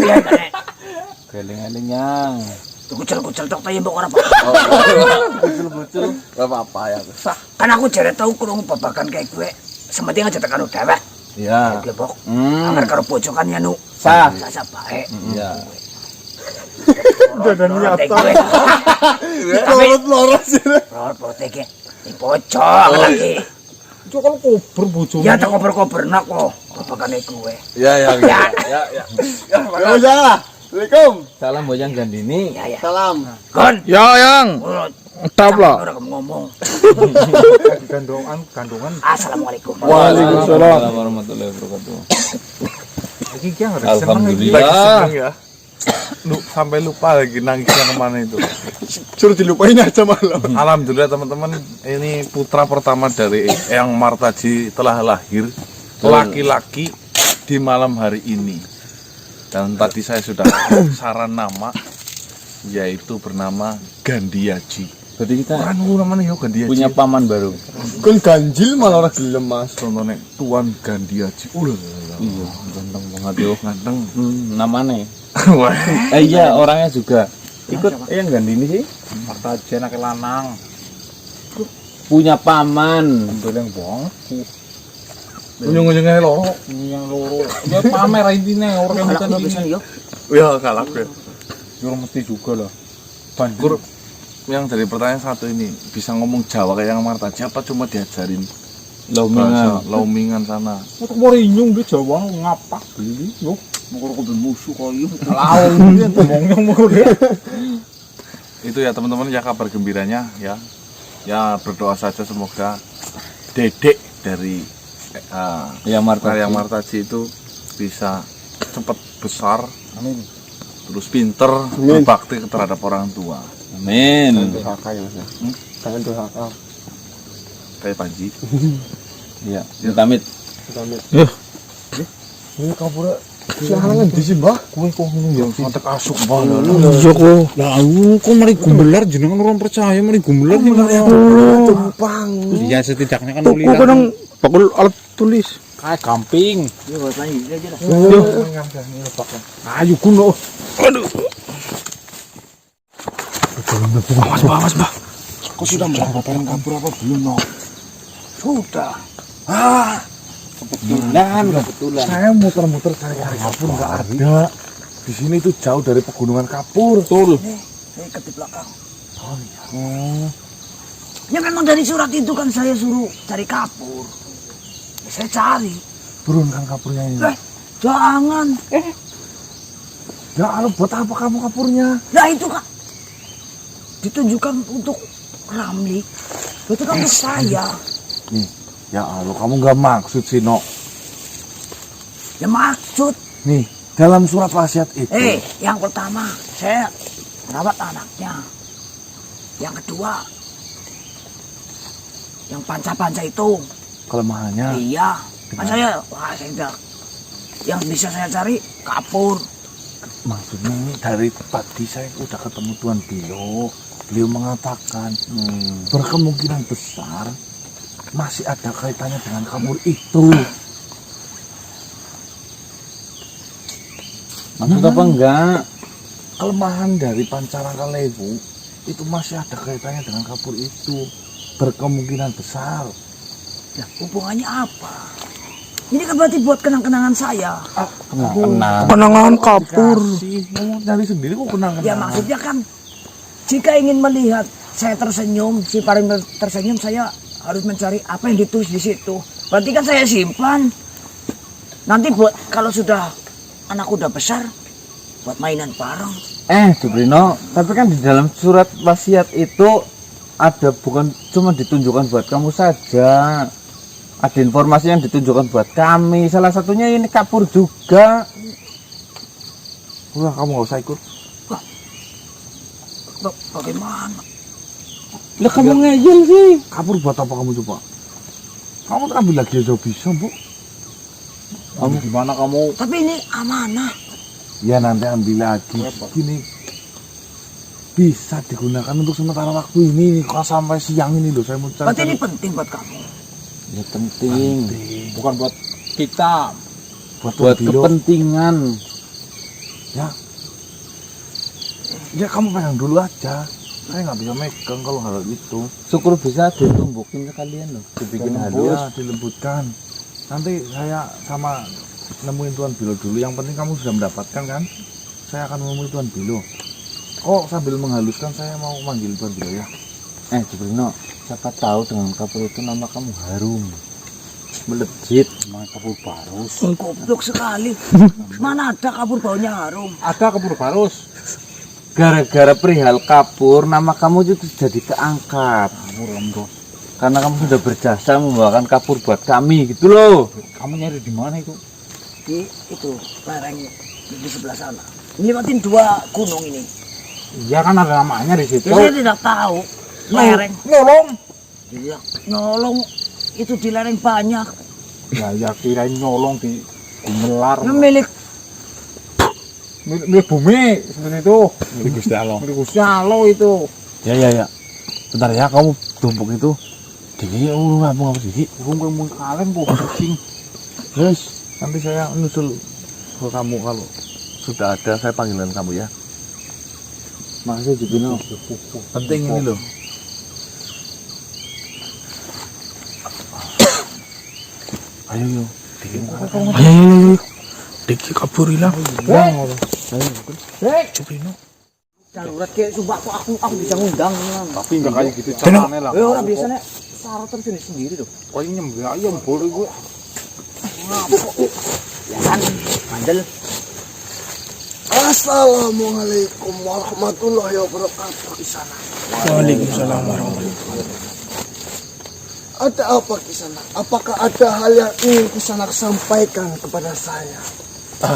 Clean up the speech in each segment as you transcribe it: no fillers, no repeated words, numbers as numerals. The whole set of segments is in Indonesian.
ya nek. Geling-gelingnya. Kucel-kucel tok tayang mbok ora apa. Bocil-bocil. Enggak apa-apa ya. Sah. Kan aku jare tau krungu babagan kayak gue. Sementing aja tekan dhewek. Iya. Gebok. Angger karo bojo kan ya nu. Sah. Sah bae. Iya. Udah nyata. Lorot sih. Lorot iki. Di pojok lagi. Cok kalau kober bojomu. Ya tak kober-kober nak kok. Babagane gue. Ya. Ya, salah. Assalamualaikum. Salam Bojang Gandini. Ya. Salam. Gon. Ya, Yang. Tap lah. Ora ngomong. Gandongan. Assalamualaikum. Waalaikumsalam warahmatullahi wabarakatuh. Iki Yang harus seneng iki. Alhamdulillah. Ya. Sampai lupa lagi nangis yang kemana itu. Suruh dilupain aja malam. Alhamdulillah teman-teman, ini putra pertama dari Eyang Martaji telah lahir laki-laki di malam hari ini. Dan tadi saya sudah saran nama, yaitu bernama Gandiaji. Jadi kita Kan namanya ya Gandiaji. punya paman baru. Kan ganjil malah ora gelem Mas. contohnya Tuan Gandiaji. Iya, ganteng banget yo. Ganteng. Namanya. Wah. Iya, orangnya juga. Ikut yang Gandini sih. Martaji anak lanang. Punya paman. Doleng bong. Ujung-ujungnya loro. Yang loro. Ya pamer intine orang yang Kalau bisa yo. Ya kalah gue. Yo mesti juga lah. Gur, yang dari pertanyaan satu ini bisa ngomong Jawa kayak yang Martaji apa cuma diajarin bahasa Laumingan. Laumingan sana? Untuk mau rinyung dia Jawa ngapak beli. Yo. Mokor kudu musuh koyo. Laun dia ngomongnya mau dia. Itu ya teman-teman ya kabar gembiranya ya. Ya berdoa saja semoga dedek dari Ya Martaji. Eyang Martaji itu bisa cepat besar, Amin. terus pinter, berbakti terhadap orang tua. Amin. Durhaka ya Mas. Jangan durhaka. Kayak Panji. Iya, amit. Amit. Ini kabur sialan di sih, Mbah. Kowe kok ngono ya santek asuk banget. Iya kok. Lah kok mari gumbelar jenengan orang percaya mari gumbelar ning tumpang. Ya setidaknya kan uli. Kok kadang bakul alat tulis. Kayak gamping. Yo buat lagi aja lah. Yo. Ayo kuno. Aduh. Awas, Mbah. Kok sudah mendapatkan kabur apa belum, no? Sudah. Kebetulan. Saya muter-muter cari kapur nggak ada. Di sini tuh jauh dari pegunungan kapur. Betul. Saya ikut di belakang. Oh iya. Ya memang dari surat itu kan saya suruh cari kapur. Ya, saya cari. Turunkan kapurnya ini. Jangan. Ya Allah, buat apa kamu kapurnya? Nah itu kan ditunjukkan untuk Ramli. Itu kan untuk saya. Nih, ya Allah, kamu nggak maksud sih, No. Ya maksud. Nih, dalam surat wasiat itu. Yang pertama saya merawat anaknya. Yang kedua, yang panca-panca itu. Kelemahannya. Iya. Kan saya udah. Yang bisa saya cari kapur. Maksudnya ini dari tadi saya udah ketemu Tuan Bio. Beliau mengatakan berkemungkinan besar masih ada kaitannya dengan kapur itu. Maksud apa enggak? Kelemahan dari Pancarangka Lewu itu masih ada kaitannya dengan kapur itu. Berkemungkinan besar. Nah, hubungannya apa? Ini kan berarti buat kenang-kenangan saya. Kenangan kapur. Mau nyari sendiri kok kenangan. Ya maksudnya kan jika ingin melihat saya tersenyum, si Paring tersenyum, saya harus mencari apa yang ditulis di situ. Berarti kan saya simpan. Nanti buat kalau sudah anak udah besar, buat mainan bareng. Dubrino, tapi kan di dalam surat wasiat itu ada bukan cuma ditunjukkan buat kamu saja. Ada informasi yang ditunjukkan buat kami. Salah satunya ini kapur juga. Udah kamu nggak usah ikut. Bagaimana? Lah kamu ngeyel sih. Kapur buat apa kamu coba? Kamu ambil lagi aja bisa, Bu. Kamu gimana kamu? Tapi ini amanah. Ya nanti ambil lagi. Gini bisa digunakan untuk sementara waktu ini. Kalau sampai siang ini loh saya mau cari. Berarti ini penting buat kamu. Ya penting. Bukan buat kita. buat Buat Bio. kepentingan. Ya kamu pegang dulu aja. Saya nggak bisa megang kalau hal itu. Syukur bisa ditumbukin sekalian loh, dibikin halus. Ya, dilembutkan. Nanti saya sama nemuin Tuan Bilo dulu. Yang penting kamu sudah mendapatkan kan? Saya akan menemui Tuan Bilo. Oh, sambil menghaluskan saya mau manggil Tuan Bilo ya. Jubrino, siapa tahu dengan kapur itu nama kamu harum, melejit. Emang kapur barus. Goblok sekali. Mana ada kapur baunya harum. Ada kapur barus. Gara-gara perihal kapur, nama kamu itu jadi keangkat. Kapur lembos. Karena kamu sudah berjasa membawakan kapur buat kami, gitu loh. Kamu nyari di mana itu? Di itu lereng di sebelah sana. Ngelewatin 2 gunung ini. Iya kan ada namanya di situ. Ya, saya tidak tahu. Lereng. Nolong. Iya, nolong itu di lereng banyak. Ya kirain nyolong di Gumelar. Milik Milik bumi seperti itu. Milik Gusti Allah. Milik Gusti Allah itu. Ya. Bentar ya, kamu tumpuk itu. Diki, ngomong apa Diki? Ngomong kalian kok kucing. Yes, nanti saya nyusul ke kamu kalau sudah ada saya panggilan kamu ya. Makasih Jubrino. Penting ini loh. Ayo yo, Diki. Ayo. Diki kabur hilang. Jubrino. darurat kayak sumpah aku bisa ngundang. Tapi enggak kayak gitu caranya lah. Orang biasanya syarat terus sendiri tuh. Oh ini nyembelih ayam boleh gue. Ya kan, bandel. Assalamualaikum warahmatullahi wabarakatuh di sana. Waalaikumsalam warahmatullahi wabarakatuh. Ada apa di sana? Apakah ada hal yang ingin di sana sampaikan kepada saya?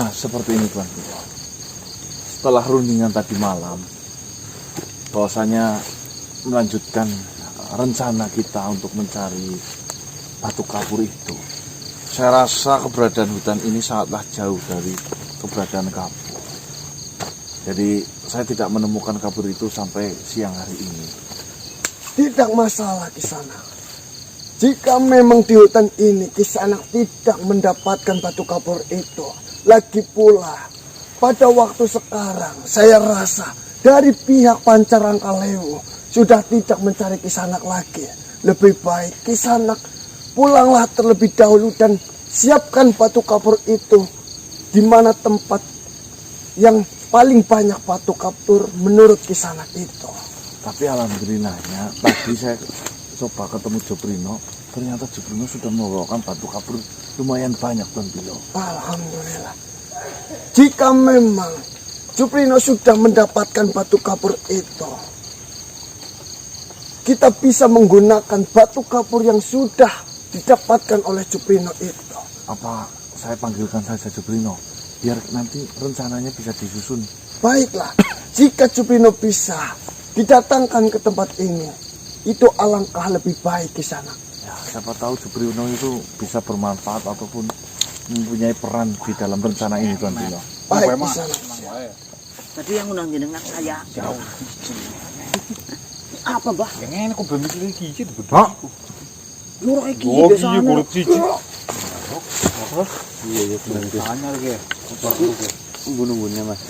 Seperti ini Tuan. Setelah rundingan tadi malam, bahwasanya melanjutkan rencana kita untuk mencari batu kapur itu. Saya rasa keberadaan hutan ini sangatlah jauh dari keberadaan kapur. Jadi saya tidak menemukan kapur itu sampai siang hari ini. Tidak masalah di sana. Jika memang di hutan ini Kisana tidak mendapatkan batu kapur itu, lagi pula pada waktu sekarang saya rasa dari pihak Pancarangkalewu sudah tidak mencari Kisanak lagi. Lebih baik Kisanak pulanglah terlebih dahulu dan siapkan batu kapur itu di mana tempat yang paling banyak batu kapur menurut Kisanak itu. Tapi alhamdulillahnya tadi saya coba ketemu Jubrino, ternyata Jubrino sudah membawakan batu kapur lumayan banyak Tuan Bilo. Alhamdulillah. Jika memang Jubrino sudah mendapatkan batu kapur itu, kita bisa menggunakan batu kapur yang sudah didapatkan oleh Jubrino itu. Apa saya panggilkan saja Jubrino, biar nanti rencananya bisa disusun. Baiklah, jika Jubrino bisa didatangkan ke tempat ini, itu alangkah lebih baik di sana. Ya, siapa tahu Jubrino itu bisa bermanfaat ataupun mempunyai peran di dalam rencana ini Tuan Bilo. Baik di sana. Tadi yang undang jenengan saya. Apa bah? Yang ini kok belum mikir gigi tuh. Lurah iki Oh iya biasanya. kulit gigi. Iya benar guys. Tanya lagi. Bunuh-bunuhnya mas.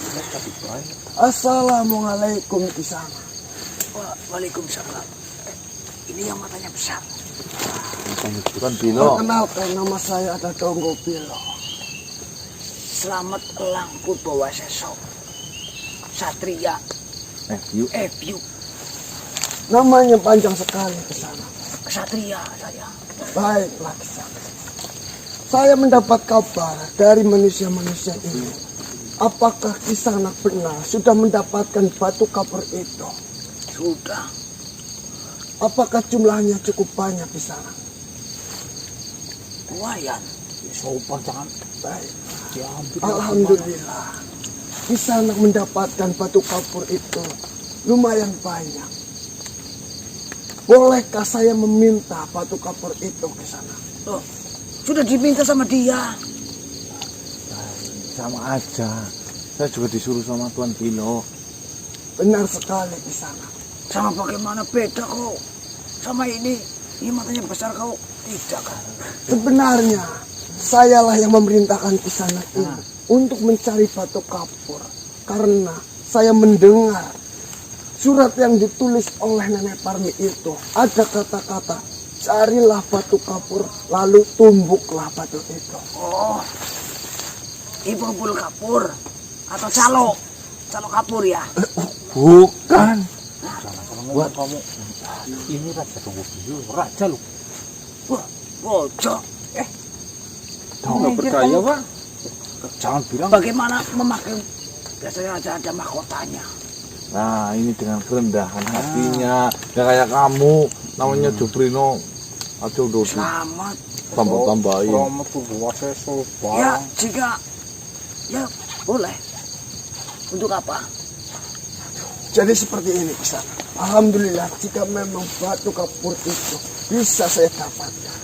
Assalamualaikum di sana. Waalaikumsalam. Ini yang matanya besar. Tuan Bilo. Perkenalkan, nama saya ada Donggo Bilo. Selamat elang Purbawa Sesok. Satria Yuk. FU. Namanya panjang sekali ke sana. Satria saya. Baiklah di sana. Saya mendapat kabar dari manusia-manusia ini. Apakah di sana benar sudah mendapatkan batu kapur itu? Sudah. Apakah jumlahnya cukup banyak di sana? Lumayan. Sopan jangan. Baik. Alhamdulillah. Di sana mendapatkan batu kapur itu lumayan banyak. Bolehkah saya meminta batu kapur itu ke sana? Loh, sudah diminta sama dia. Sama aja. Saya juga disuruh sama Tuan Bilo. Benar sekali di sana. Sama bagaimana beda kok. Sama ini matanya besar kau tidak kan? Sebenarnya sayalah yang memerintahkan Kisanak ini untuk mencari batu kapur Karena saya mendengar surat yang ditulis oleh Nenek Parmi itu ada kata-kata, carilah batu kapur lalu tumbuklah batu itu. Oh, Ibu bulu kapur atau calo kapur ya? Bukan. Buat kamu. Ini raja tunggu dulu, raja lu. Wah, bocok. Kamu nggak percaya, Pak? Jangan bilang. Bagaimana memakai, biasanya ada mahkotanya. Nah, ini dengan kerendahan hatinya. Ya kayak kamu, namanya Duprino. Aduh, Selamat. tambah-tambahin. Kamu tuh buat saya Ya, jika ya boleh. Untuk apa? Jadi seperti ini Kisan. Alhamdulillah jika memang batu kapur itu bisa saya dapatkan.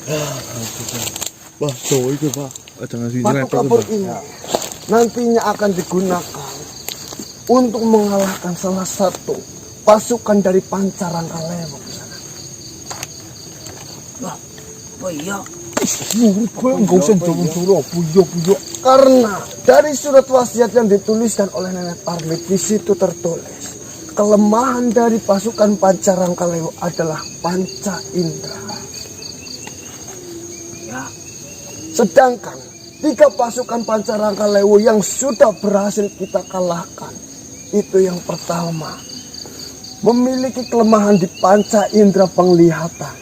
Bah, cowok itu, Pak. Jangan Batu kapur ini nantinya akan digunakan untuk mengalahkan salah satu pasukan dari Pancarangkalewo. Wah, oh iya. Enggak usah jauh-jauh, buyok. Karena dari surat wasiat yang dituliskan oleh Nenek Parmi di situ tertulis kelemahan dari pasukan Pancarangkalewo adalah panca indera. Ya, Sedangkan 3 pasukan Pancarangkalewo yang sudah berhasil kita kalahkan, itu yang pertama memiliki kelemahan di panca indera penglihatan.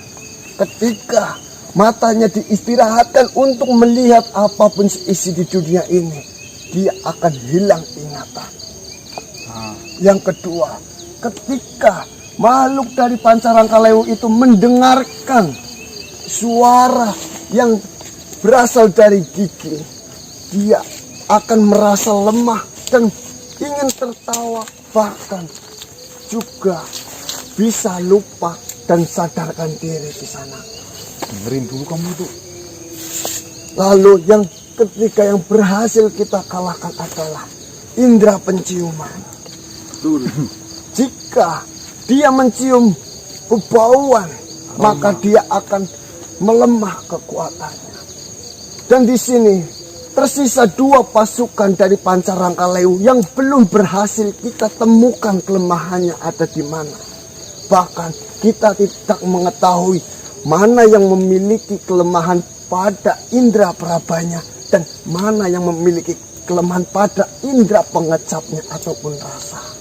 Ketika matanya diistirahatkan untuk melihat apapun isi di dunia ini, dia akan hilang ingatan. Yang kedua, ketika makhluk dari Pancarangkalewo itu mendengarkan suara yang berasal dari gigi, dia akan merasa lemah dan ingin tertawa, bahkan juga bisa lupa dan sadarkan diri di sana. Dengerin dulu kamu itu. Lalu yang ketiga yang berhasil kita kalahkan adalah indera penciuman. Jika dia mencium bebauan, maka dia akan melemah kekuatannya. Dan di sini tersisa 2 pasukan dari Pancarangkalewo yang belum berhasil kita temukan kelemahannya ada di mana. Bahkan kita tidak mengetahui mana yang memiliki kelemahan pada indera perabanya dan mana yang memiliki kelemahan pada indera pengecapnya ataupun rasa.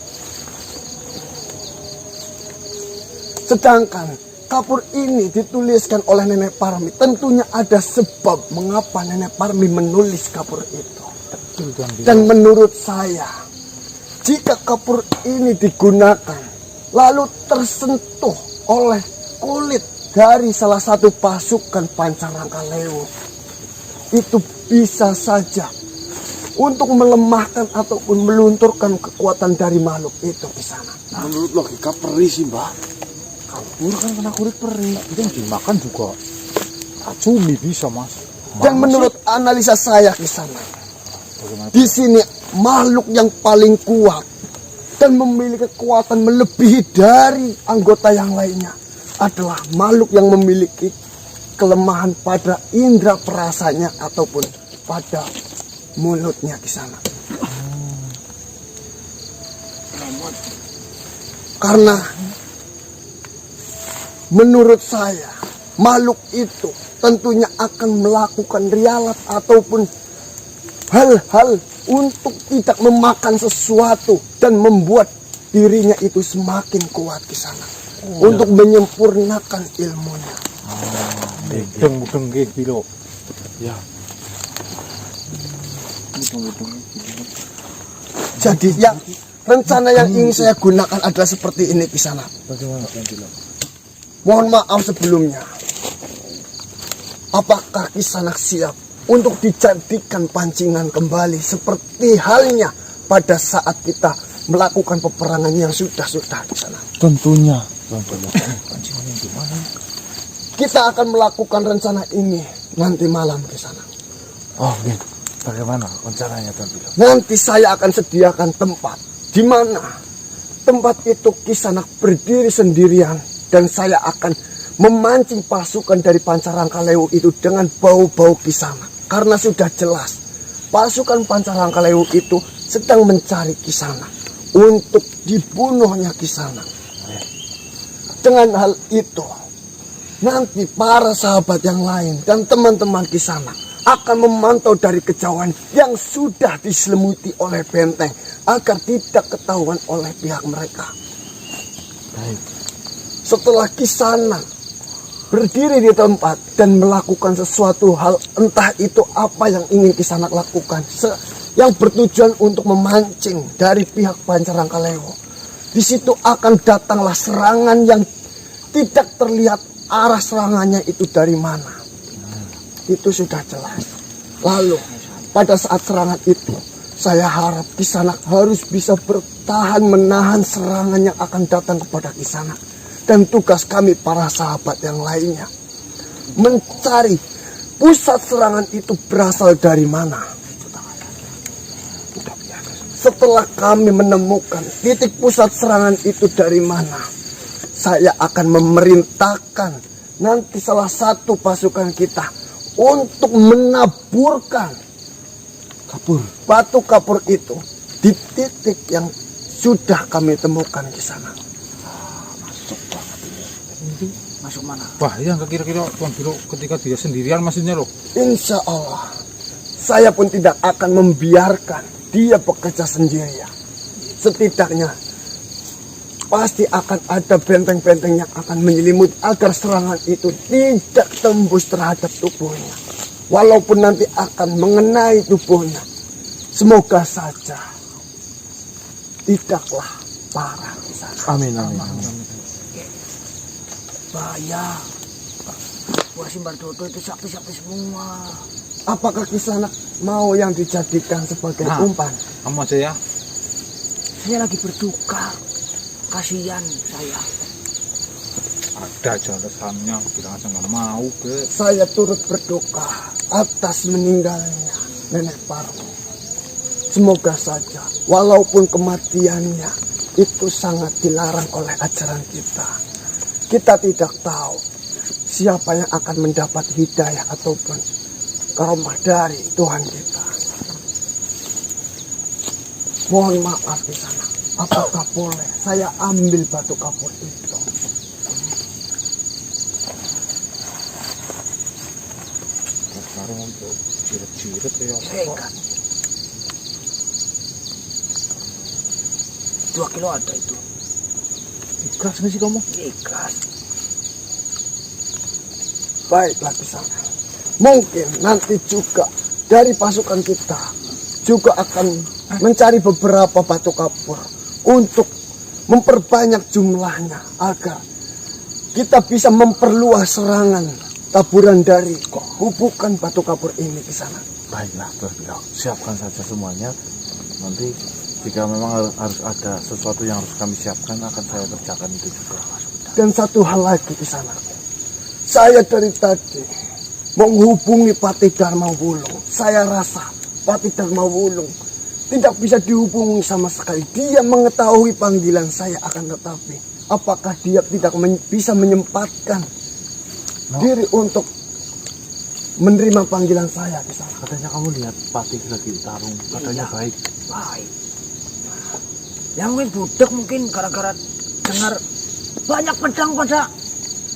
Sedangkan kapur ini dituliskan oleh Nenek Parmi. Tentunya ada sebab mengapa Nenek Parmi menulis kapur itu. Dan menurut saya, jika kapur ini digunakan lalu tersentuh oleh kulit dari salah satu pasukan Pancarangkalewo, itu bisa saja untuk melemahkan ataupun melunturkan kekuatan dari makhluk itu di sana. Menurut logika perih sih, Mbak. Kapur kan kena kulit perih. Itu yang dimakan juga racuni bisa, Mas. Dan menurut analisa saya di sana, di sini makhluk yang paling kuat dan memiliki kekuatan melebihi dari anggota yang lainnya adalah makhluk yang memiliki kelemahan pada indera perasanya ataupun pada mulutnya di sana. Karena menurut saya makhluk itu tentunya akan melakukan rialat ataupun hal-hal untuk tidak memakan sesuatu dan membuat dirinya itu semakin kuat di sana untuk menyempurnakan ilmunya. Mudeng gitu. Ya. Jadi yang rencana yang ingin saya gunakan adalah seperti ini di sana. Bagaimana Pak? Mohon maaf sebelumnya. Apakah Kisanak siap untuk dijadikan pancingan kembali seperti halnya pada saat kita melakukan peperangan yang sudah di sana? Tentunya. Pancingan yang gimana? Kita akan melakukan rencana ini nanti malam di sana. Oh, gitu. Bagaimana rencananya tadi? Nanti saya akan sediakan tempat di mana tempat itu Kisanak berdiri sendirian dan saya akan memancing pasukan dari Pancarangkalewo itu dengan bau-bau Kisanak. Karena sudah jelas pasukan Pancarangkalewo itu sedang mencari Kisanak untuk dibunuhnya Kisanak. Dengan hal itu, nanti para sahabat yang lain dan teman-teman Kisanak akan memantau dari kejauhan yang sudah diselimuti oleh benteng agar tidak ketahuan oleh pihak mereka. Setelah Kisanak berdiri di tempat dan melakukan sesuatu hal, entah itu apa yang ingin Kisanak lakukan, yang bertujuan untuk memancing dari pihak Pancarangkaleo, di situ akan datanglah serangan yang tidak terlihat arah serangannya itu dari mana. Itu sudah jelas. Lalu pada saat serangan itu, saya harap Kisanak harus bisa bertahan menahan serangan yang akan datang kepada Kisanak. Dan tugas kami para sahabat yang lainnya mencari pusat serangan itu berasal dari mana. Setelah kami menemukan titik pusat serangan itu dari mana, saya akan memerintahkan nanti salah satu pasukan kita untuk menaburkan batu kapur itu di titik yang sudah kami temukan di sana. Masuk mana? Bahaya nggak kira-kira Tuan Biro ketika dia sendirian maksudnya loh? Insya Allah, saya pun tidak akan membiarkan dia bekerja sendirian. Setidaknya pasti akan ada benteng-benteng yang akan menyelimuti agar serangan itu tidak tembus terhadap tubuhnya. Walaupun nanti akan mengenai tubuhnya, semoga saja tidaklah parah di sana. Amin, amin, amin. Bahaya. Buah Simbar Dodo itu sapi-sapi semua. Apakah Kisanak mau yang dijadikan sebagai umpan? Kamu aja ya. Saya lagi berduka. Kasihan saya. Ada aja alasannya, bilang aja nggak mau ke. Saya turut berduka atas meninggalnya Nenek Parmo. Semoga saja walaupun kematiannya itu sangat dilarang oleh ajaran kita, kita tidak tahu siapa yang akan mendapat hidayah ataupun karomah dari Tuhan kita. Mohon maaf di sana. Apakah boleh saya ambil batu kapur itu? Sekarang untuk jiret-jiret ya. Ikan. 2 kilo ada itu. Ikhlas nggak sih kamu? Ikhlas. Baiklah di sana. Mungkin nanti juga dari pasukan kita juga akan mencari beberapa batu kapur untuk memperbanyak jumlahnya agar kita bisa memperluas serangan taburan dari hubungan batu kapur ini di sana. Baiklah, Tuan Biro, siapkan saja semuanya. Nanti jika memang harus ada sesuatu yang harus kami siapkan, akan saya kerjakan itu juga. Dan satu hal lagi di sana. Saya dari tadi menghubungi Patih Dharma Wulung. Saya rasa Patih Dharma Wulung tidak bisa dihubungi sama sekali. Dia mengetahui panggilan saya, akan tetapi apakah dia tidak bisa menyempatkan diri untuk menerima panggilan saya di sana. Katanya kamu lihat Patih lagi tarung, katanya Iya. baik. Baik. Yang mungkin budek mungkin gara-gara dengar banyak pedang pada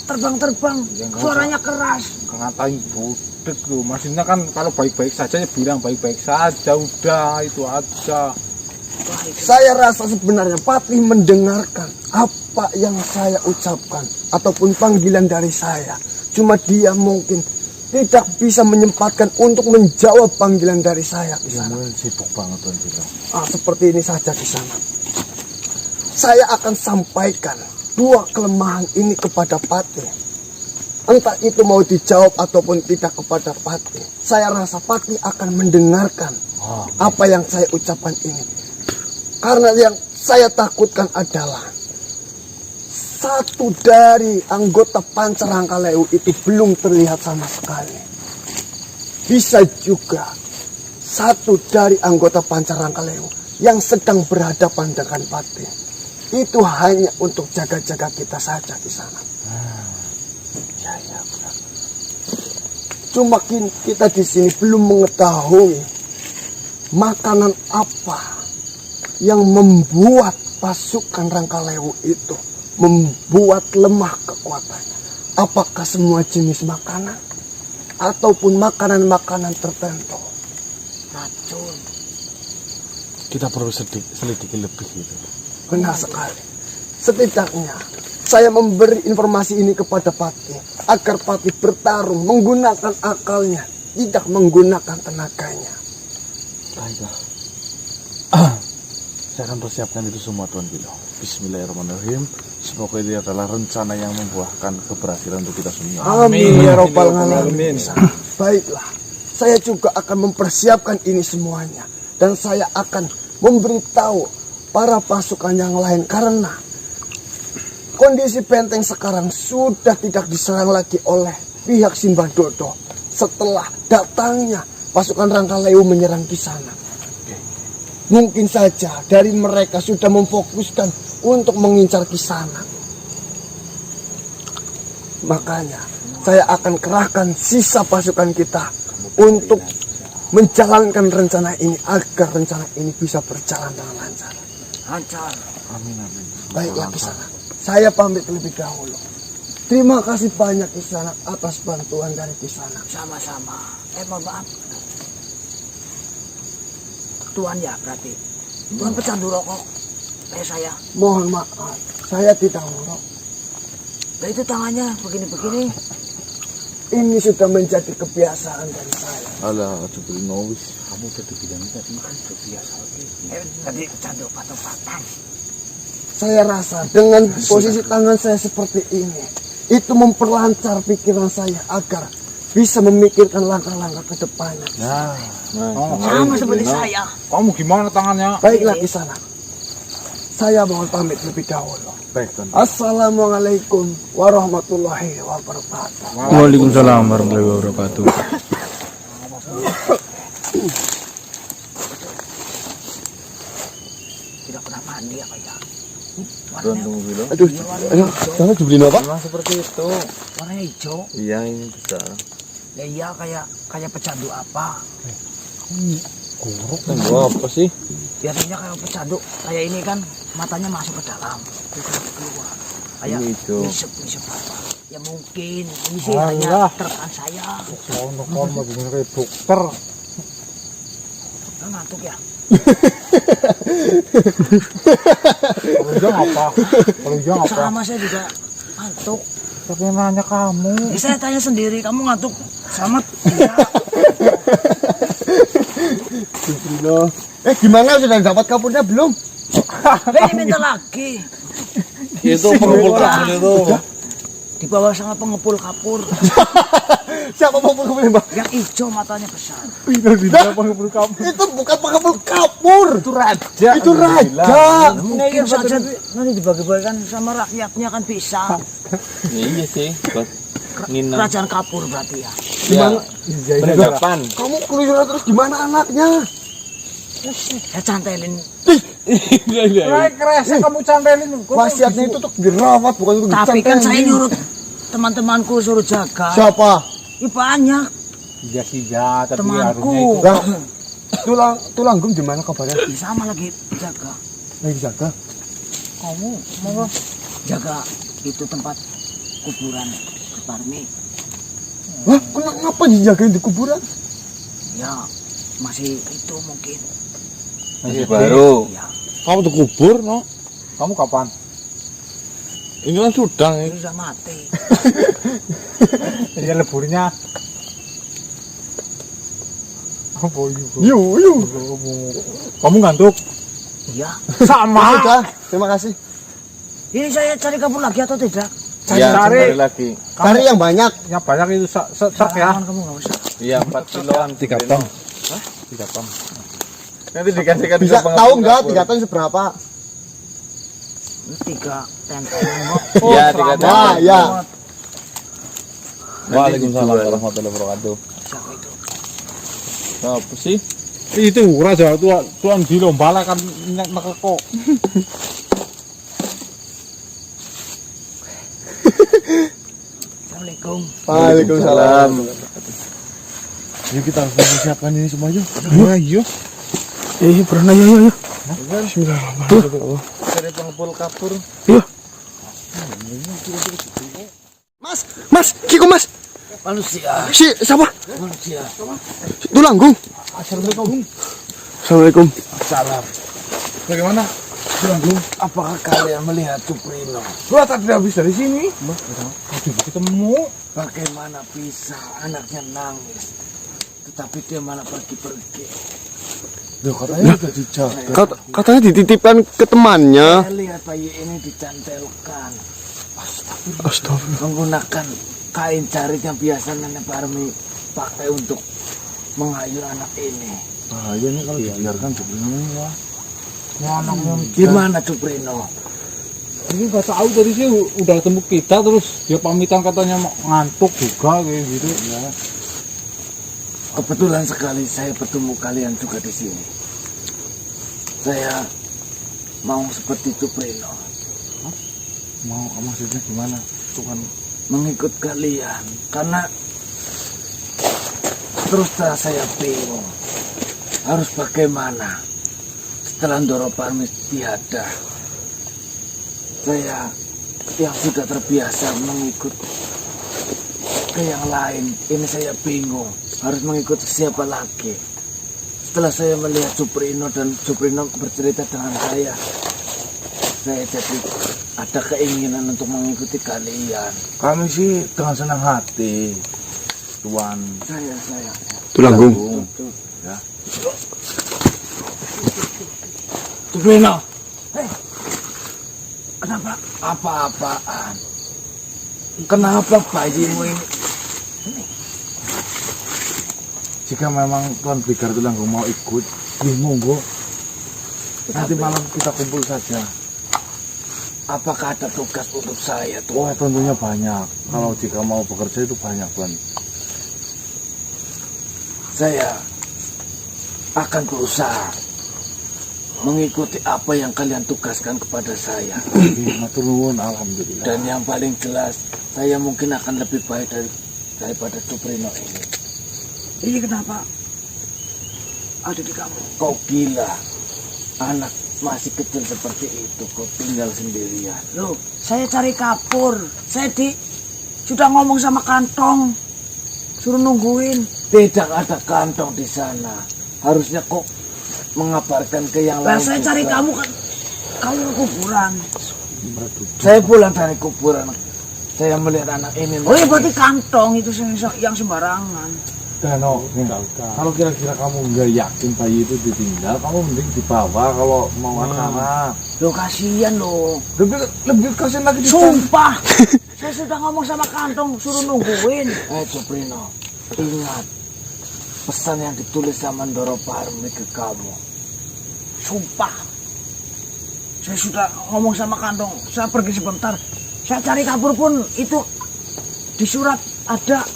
terbang-terbang. Ya, nggak Suaranya keras. Ngatain budek loh. Maksudnya kan kalau baik-baik saja ya bilang baik-baik saja, udah itu aja. Baik. Saya rasa sebenarnya Patih mendengarkan apa yang saya ucapkan ataupun panggilan dari saya. Cuma dia mungkin tidak bisa menyempatkan untuk menjawab panggilan dari saya di Ya, sana. mungkin sibuk banget Tuan Biro. Seperti ini saja di sana. Saya akan sampaikan 2 kelemahan ini kepada Patih. Entah itu mau dijawab ataupun tidak kepada Patih. Saya rasa Patih akan mendengarkan apa yang saya ucapkan ini. Karena yang saya takutkan adalah satu dari anggota Pancarangkaleo itu belum terlihat sama sekali. Bisa juga satu dari anggota Pancarangkaleo yang sedang berhadapan dengan Patih. Itu hanya untuk jaga-jaga kita saja di sana. Ya, benar. Cuma kita di sini belum mengetahui makanan apa yang membuat pasukan Rangkalewu itu membuat lemah kekuatannya? Apakah semua jenis makanan ataupun makanan-makanan tertentu? Racun. Kita perlu selidiki lebih gitu. Benar sekali. Setidaknya saya memberi informasi ini kepada Patih agar Patih bertarung menggunakan akalnya, tidak menggunakan tenaganya. Baiklah. Saya akan persiapkan itu semua Tuan Bilo. Bismillahirrahmanirrahim. Semoga ini adalah rencana yang membuahkan keberhasilan untuk kita semua. Amin ya robbal alamin. Baiklah, saya juga akan mempersiapkan ini semuanya dan saya akan memberitahu para pasukan yang lain karena kondisi benteng sekarang sudah tidak diserang lagi oleh pihak Simbadodo setelah datangnya pasukan Rangkalewu menyerang Kisana. Mungkin saja dari mereka sudah memfokuskan untuk mengincar Kisana. Makanya saya akan kerahkan sisa pasukan kita untuk menjalankan rencana ini agar rencana ini bisa berjalan dengan lancar. Lancar. Amin amin. Baiklah Kisana, saya pamit terlebih dahulu. Terima kasih banyak Kisana atas bantuan dari Kisana. Sama-sama. Mohon maaf. Tuan ya berarti. Tuan pecandu rokok. Kayak saya. Mohon maaf, saya tidak ngorok. Nah itu tangannya begini-begini. Ini sudah menjadi kebiasaan dari saya. Alah, coba nowis. Kamu tadi bilang tadi kan biasa. Tadi pecandu obat-obatan. Saya rasa dengan posisi tangan saya seperti ini, itu memperlancar pikiran saya agar bisa memikirkan langkah-langkah ke depannya. Nah, Sama seperti saya. kamu gimana tangannya? Baiklah di sana. Saya mohon pamit lebih dahulu. Baik, Tuan. Assalamualaikum warahmatullahi wabarakatuh. Waalaikumsalam warahmatullahi wabarakatuh. Tidak pernah mandi ya kayak. Tuan tunggu dulu. Aduh, sana dibeliin apa? Memang seperti itu. Warnanya hijau. Iya, ini besar. Ya iya kayak pecandu apa? Tunggu apa sih? Biasanya kayak pecandu kayak ini kan matanya masuk ke dalam, terus keluar. Kayak Ini hijau. nisep apa? Ya mungkin ini sih hanya terkan saya. Kamu mau bikin kayak dokter. Kan ngantuk ya. Kalau dia apa? Kalau dia apa? Sama saya juga ngantuk. Tapi nanya kamu. Ya, saya tanya sendiri, kamu ngantuk sama tidak? Gimana sudah dapat kapurnya belum? Ini minta lagi. Itu pengepul kapur itu. Di bawah sama pengepul kapur. Siapa mau pengepul Mbak? Yang hijau matanya besar. Itu bukan pengepul kapur. Itu raja. Itu raja. Mungkin saja nanti dibagi-bagikan sama rakyatnya kan bisa. Iya sih, buat nginep. Kerajaan kapur berarti ya. Gimana? Peradaban. Kamu keluyuran terus gimana anaknya? Saya cantelin. Kresek kamu cantelin. Wasiatnya itu untuk dirawat bukan untuk Tapi kan saya dicantelin. nyuruh teman-temanku suruh jaga. Siapa? Ya banyak Iya sih ya, tapi temanku. Nah, tulanggung di mana kabarnya? Sama lagi jaga. Lagi jaga. Kamu mau jaga itu tempat kuburan Parmi. Wah, kenapa dijagain di kuburan? Ya masih itu mungkin. Masih baru. Ya Kamu tuh kubur, no? Kamu kapan? Ini kan sudah ini sudah mati. Ya leburnya. Apa itu? Yuk. Kamu ngantuk? Iya. Sama. Sudah, terima kasih. Ini saya cari kabur lagi atau tidak? Iya, cari. cari lagi. Cari yang banyak. Yang banyak itu sak ya. Kamu nggak usah. Iya, 4 kiloan. 3 ton. 3 ton. Nanti dikasihkan Bisa ke pengepul tahu nggak kapur. 3 ton seberapa? Ini 3 tentengan. Iya, 3 ton. Nah, ya. Waalaikumsalam warahmatullahi wabarakatuh. Siapa itu? Apa sih? Itu raja tuan di lomba lah kan nekeko. Assalamualaikum. Waalaikumsalam. Yuk kita harus mempersiapkan ini semua yuk. Ayo. Pernah ya. Bismillahirrahmanirrahim. Dari pengepul kapur. Mas, Kiko Mas. Manusia, Si siapa? manusia. Tulanggung. Assalamualaikum. Assalamualaikum. Salam. Bagaimana? Tulanggung. Apakah kalian melihat Suprino? Gua tadi habis dari sini. Ketemu. Bagaimana bisa anaknya nangis, tetapi dia malah pergi-pergi. Loh, katanya udah dijaga. Katanya dititipkan ke temannya. Saya lihat bayi ini dicantelkan Astagfirullah. menggunakan kain carit yang biasa Nenek Parmi pakai untuk menghayal anak ini. Bahaya nih kalau dibiarkan Suprino ini ya. Anaknya Gimana Suprino? Ini nggak tahu tadi sih udah ketemu kita terus dia pamitan katanya mau ngantuk juga kayak gitu ya. Kebetulan sekali saya bertemu kalian juga di sini. Saya mau seperti Suprino, mau maksudnya gimana? Itu kan mengikut kalian karena terus terang saya bingung harus bagaimana setelah Ndoro Parmi tiada. Saya yang sudah terbiasa mengikut ke yang lain, ini saya bingung harus mengikut siapa lagi. Setelah saya melihat Suprino dan Suprino bercerita dengan saya jadi ada keinginan untuk mengikuti kalian. kami sih dengan senang hati, Tuan. Saya Tulanggung. Ya. Suprino, kenapa apa-apaan? Kenapa bayimu ini? Jika memang Tuan Bigar Tulanggung mau ikut, ya monggo. Nanti malam kita kumpul saja. Apakah ada tugas untuk saya tuh? Wah, tentunya banyak. Kalau jika mau bekerja itu banyak, Tuan. Saya akan berusaha mengikuti apa yang kalian tugaskan kepada saya. Matur nuwun, alhamdulillah. Dan yang paling jelas, saya mungkin akan lebih baik daripada Suprino ini. Ini kenapa ada di kamu? Kau gila, anak masih kecil seperti itu, kau tinggal sendirian. Loh, saya cari kapur. Saya sudah ngomong sama kantong, suruh nungguin. Tidak ada kantong di sana. Harusnya kok mengabarkan ke yang lain. Saya cari kamu kan, kamu ke kuburan. Saya pulang dari kuburan. Saya melihat anak ini. Oh iya, berarti kantong itu yang sembarangan. Dano, kalau kira-kira kamu nggak yakin bayi itu ditinggal, kamu mending dibawa kalau mau acara. Lo kasihan lo. Lebih kasihan lagi di Sumpah, saya sudah ngomong sama kantong suruh nungguin. Suprino, ingat pesan yang ditulis sama Ndoro Parmi ke kamu. Sumpah, saya sudah ngomong sama kantong. Saya pergi sebentar. Saya cari kabur pun itu di surat ada.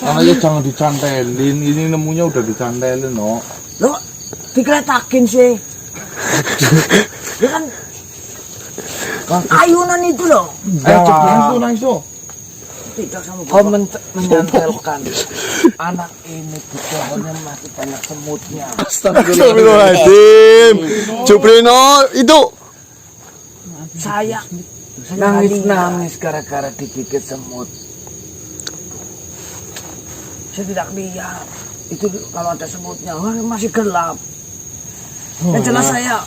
Makanya jangan dicantelin, ini nemunya udah dicantelin, no. Lo dikeletakin sih. Ya kan ayunan itu loh. Nangis tuh. Tidak sama kau menyantelkan anak ini di pohonnya masih banyak semutnya. Astagfirullahaladzim. Suprino itu. Saya nangis gara-gara digigit semut. Saya tidak lihat itu kalau ada semutnya. Wah, masih gelap. Yang jelas saya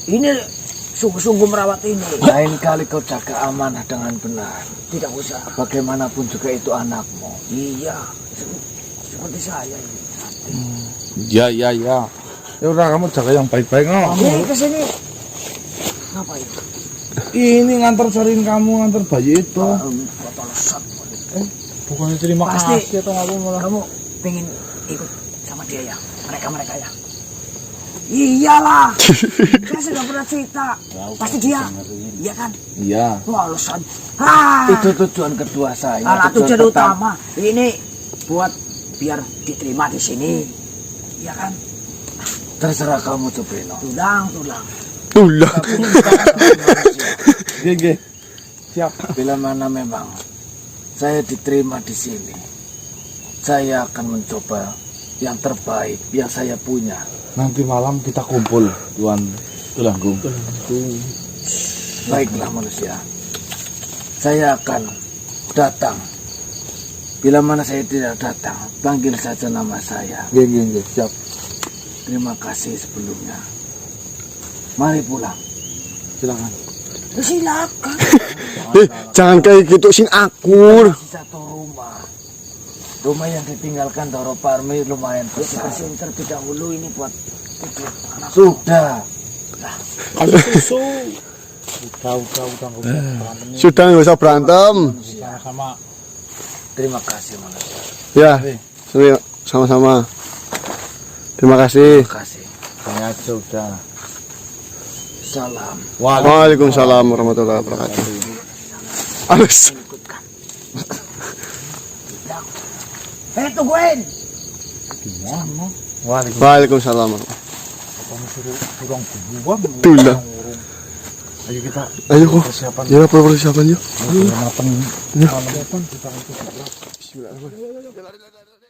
ini sungguh-sungguh merawat ini. Lain kali kau jaga amanah dengan benar. Tidak usah. Bagaimanapun juga itu anakmu. Iya, seperti saya ini. Ya. Ya udah, kamu jaga yang baik-baik, no. Ini kesini ngapain? Ini ngantar cariin kamu, ngantar bayi itu. Bukannya terima Pasti kasih atau apa malah. kamu pengen ikut sama dia ya, mereka ya. Iyalah, saya sudah pernah cerita. Pasti dia, iya kan? Iya. Wah, alasan. Itu tujuan kedua saya. Tujuan utama ini buat biar diterima di sini, iya kan? Terserah kamu, Suprino. Tulang. Gege. Siap. Bila mana memang saya diterima di sini, saya akan mencoba yang terbaik yang saya punya. Nanti malam kita kumpul, Tuan Tulanggung. Baiklah manusia, saya akan datang. Bila mana saya tidak datang, panggil saja nama saya. Nggih, siap. Terima kasih sebelumnya. Mari pulang. Silakan. Silakan. Jangan kayak gitu sing akur. Masih satu rumah yang ditinggalkan Doro Parmi lumayan besar. Bersihin terlebih dahulu ini buat tidur anak. Sudah. Kasih susu. Udah. Sudah nggak usah berantem. Sama-sama. Terima kasih manusia. Ya, sama-sama. Terima kasih. Terima kasih. Saya aja udah. Salam. Waalaikumsalam warahmatullahi wabarakatuh. Alus. Tungguin. Gimana? Waalaikumsalam. Kamu suruh kurang duluan. Tulah. Ayo kita Ayo kok. persiapan. Ya, persiapan yuk. Mateng. Persiapan kita untuk Bismillahirrahmanirrahim.